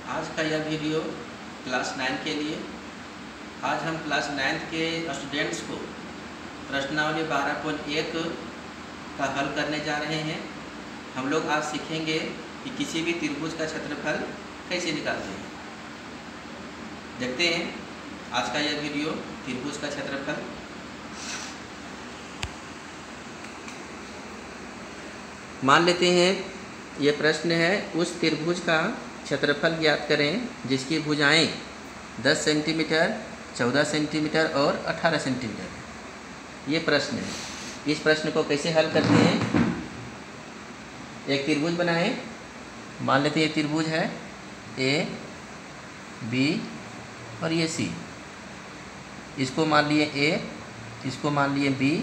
आज का यह वीडियो क्लास 9 के लिए। आज हम क्लास 9 के स्टूडेंट्स को प्रश्नावली 12.1 का हल करने जा रहे हैं। हम लोग आज सीखेंगे कि किसी भी त्रिभुज का क्षेत्रफल कैसे निकालते हैं। देखते हैं आज का यह वीडियो त्रिभुज का क्षेत्रफल। मान लेते हैं यह प्रश्न है, उस त्रिभुज का क्षेत्रफल ज्ञात करें जिसकी भुजाएं 10 सेंटीमीटर, 14 सेंटीमीटर और 18 सेंटीमीटर है। ये प्रश्न है। इस प्रश्न को कैसे हल करते हैं? एक त्रिभुज बनाएं। मान लेते हैं ये त्रिभुज है ए, बी और ये सी। इसको मान लिए ए, इसको मान लिए बी,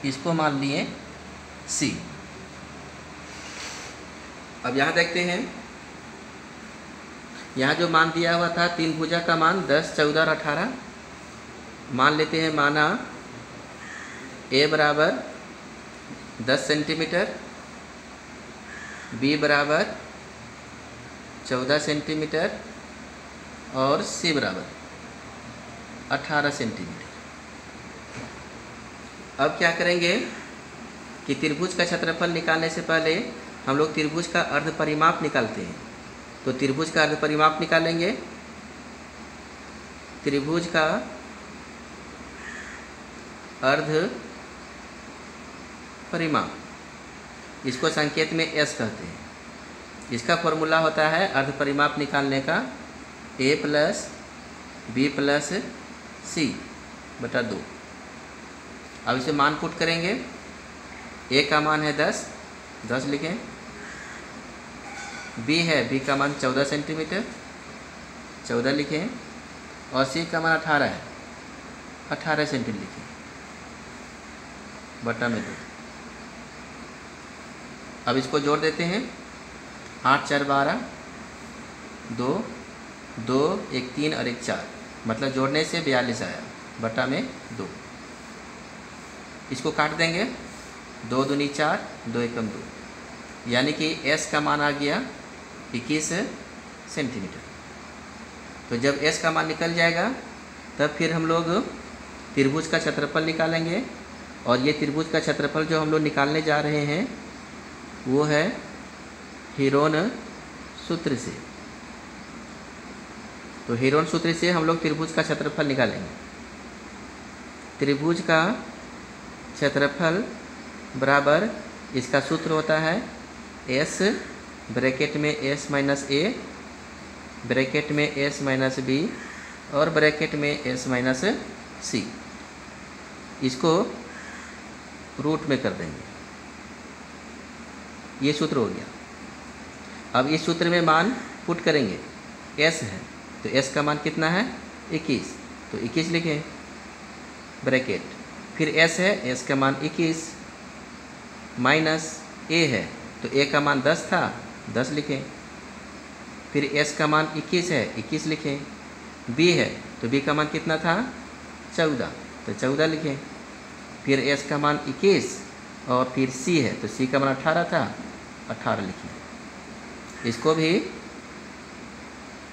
इसको मान लिए सी। अब यहाँ देखते हैं, यहाँ जो मान दिया हुआ था तीन भुजा का मान 10, 14 और 18 मान लेते हैं। माना ए बराबर 10 सेंटीमीटर, बी बराबर 14 सेंटीमीटर और सी बराबर 18 सेंटीमीटर। अब क्या करेंगे कि त्रिभुज का क्षेत्रफल निकालने से पहले हम लोग त्रिभुज का अर्ध परिमाप निकालते हैं। तो त्रिभुज का अर्ध परिमाप निकालेंगे। त्रिभुज का अर्ध परिमाप, इसको संकेत में एस कहते हैं। इसका फॉर्मूला होता है अर्ध परिमाप निकालने का ए प्लस बी प्लस सी बटा 2। अब इसे मान पुट करेंगे। ए का मान है 10 लिखें। बी है, बी का मान 14 सेंटीमीटर, 14 लिखें। और सी का मान 18 है, 18 सेंटीमीटर लिखें बटा में 2। अब इसको जोड़ देते हैं। 8 4 12, 2 2 1 3 और 1 4, मतलब जोड़ने से 42 आया बटा में 2। इसको काट देंगे। 2 दूनी 4, 2 एकम 2, यानी कि एस का मान आ गया 21 सेंटीमीटर। तो जब एस का मान निकल जाएगा तब फिर हम लोग त्रिभुज का क्षेत्रफल निकालेंगे। और ये त्रिभुज का क्षेत्रफल जो हम लोग निकालने जा रहे हैं वो है हीरोन सूत्र से। तो हीरोन सूत्र से हम लोग त्रिभुज का क्षेत्रफल निकालेंगे। त्रिभुज का क्षेत्रफल बराबर, इसका सूत्र होता है एस ब्रैकेट में एस माइनस ए, ब्रैकेट में एस माइनस बी और ब्रैकेट में एस माइनस सी। इसको रूट में कर देंगे। ये सूत्र हो गया। अब इस सूत्र में मान पुट करेंगे। एस है तो एस का मान कितना है 21, तो 21 लिखें ब्रैकेट। फिर एस है, एस का मान 21 माइनस ए है, तो ए का मान 10 था, 10 लिखें। फिर एस का मान 21 है, 21 लिखें। बी है तो बी का मान कितना था 14, तो 14 लिखें। फिर एस का मान 21 और फिर सी है तो सी का मान 18 था, 18 लिखें। इसको भी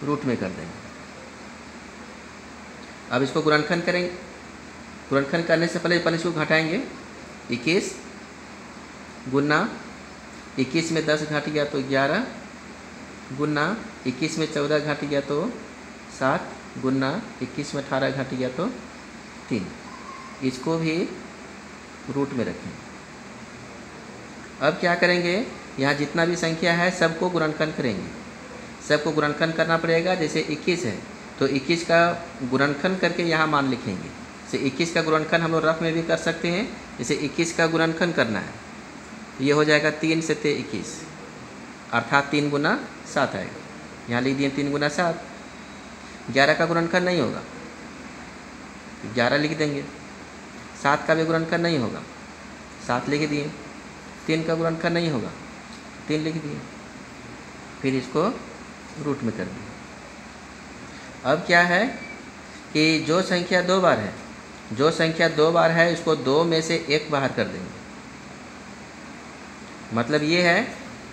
रूट में कर देंगे। अब इसको गुणनखंड करेंगे। गुणनखंड करने से पहले इसको घटाएंगे। 21 गुना 21 में 10 घट गया तो 11, गुना 21 में 14 घट गया तो 7, गुना 21 में 18 घट गया तो 3। इसको भी रूट में रखें। अब क्या करेंगे, यहाँ जितना भी संख्या है सबको गुणनखंड करेंगे। सबको गुणनखंड करना पड़ेगा। जैसे 21 है तो 21 का गुणनखंड करके यहाँ मान लिखेंगे। जैसे 21 का गुणनखंड हम लोग रफ में भी कर सकते हैं। जैसे 21 का गुणनखंड करना है, ये हो जाएगा 3 से 21, अर्थात 3 गुना 7 आएगा। यहाँ लिख दिए 3 गुना 7। 11 का गुणनखंड नहीं होगा, 11 लिख देंगे। 7 का भी गुणनखंड नहीं होगा, 7 लिख दिए। 3 का गुणनखंड नहीं होगा, 3 लिख दिए। फिर इसको रूट में कर दिए। अब क्या है कि जो संख्या 2 बार है, जो संख्या 2 बार है इसको 2 में से 1 बाहर कर देंगे। मतलब ये है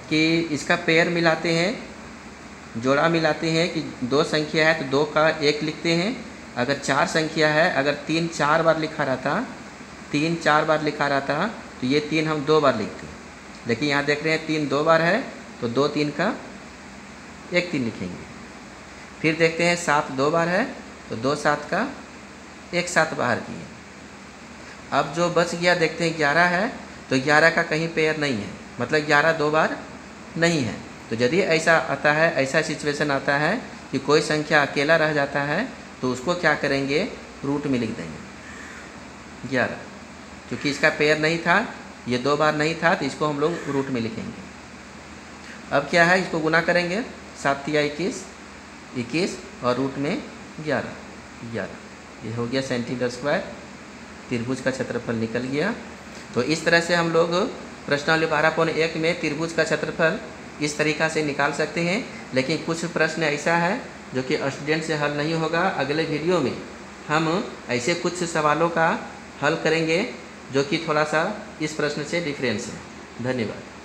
कि इसका पेयर मिलाते हैं जोड़ा मिलाते हैं कि 2 संख्या है तो 2 का 1 लिखते हैं। अगर 4 संख्या है, अगर 3 4 बार लिखा रहता, 3 4 बार लिखा रहता तो ये 3 हम 2 बार लिखते। लेकिन यहाँ देख रहे हैं 3 2 बार है तो 2 3 का 1 3 लिखेंगे। फिर देखते हैं 7 2 बार है तो 2 7 का 1 7 बाहर किए। अब जो बच गया देखते हैं 11 है तो 11 का कहीं पेयर नहीं है, मतलब 11 2 बार नहीं है। तो यदि ऐसा आता है, ऐसा सिचुएशन आता है कि कोई संख्या अकेला रह जाता है तो उसको क्या करेंगे, रूट में लिख देंगे 11, क्योंकि इसका पेयर नहीं था, ये 2 बार नहीं था तो इसको हम लोग रूट में लिखेंगे। अब क्या है, इसको गुना करेंगे 7 तिया 21 21 और रूट में 11 11, ये हो गया सेंटीमीटर स्क्वायर। त्रिभुज का क्षेत्रफल निकल गया। तो इस तरह से हम लोग प्रश्नावली 12.1 में त्रिभुज का क्षेत्रफल इस तरीक़ा से निकाल सकते हैं। लेकिन कुछ प्रश्न ऐसा है जो कि स्टूडेंट से हल नहीं होगा। अगले वीडियो में हम ऐसे कुछ सवालों का हल करेंगे जो कि थोड़ा सा इस प्रश्न से डिफरेंस है। धन्यवाद।